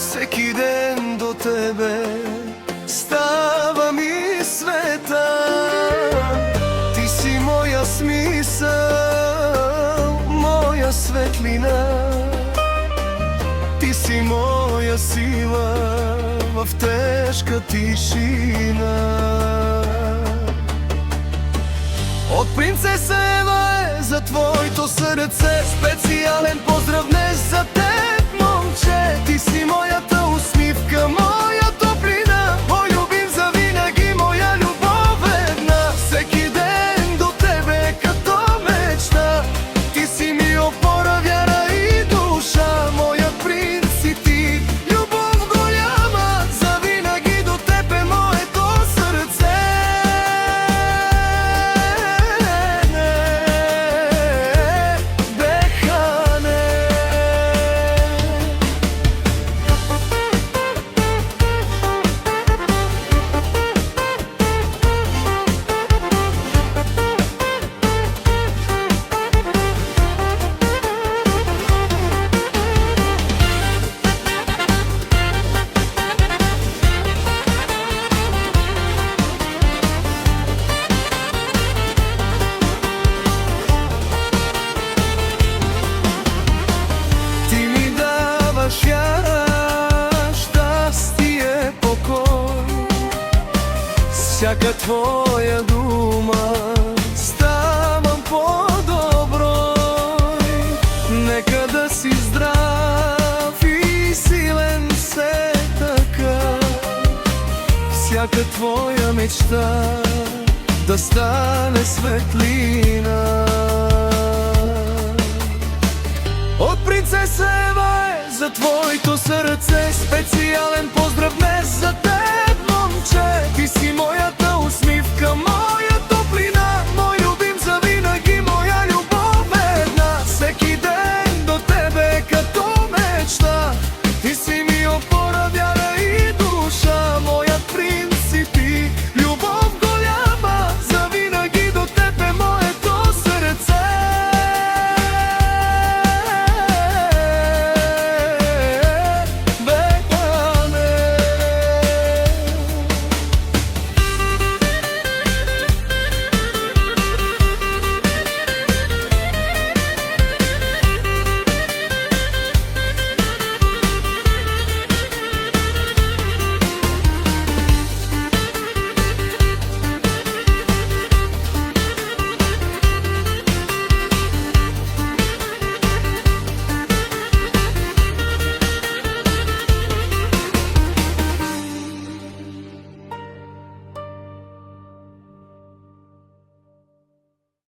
Всеки ден до тебе става ми света. Ти си моя смисъл, моя светлина. Ти си моя сила в тежка тишина. От принцеса Ева е за твоето сърце специален поздрав днес за теб, момче. Ти си моята усмивка, моя топлина, мой любим завинаги, моя любов една. Всеки ден до тебе като мечта. Ти си ми опора, вяра и душа, моят принц си ти, любов голяма, завинаги до теб е моето сърце. Щастие, покой, всяка твоя дума ставам по-доброй. Нека да си здрав и силен все така. Всяка твоя мечта да стане светлина. От принцеса Ева е за твоето сърце специален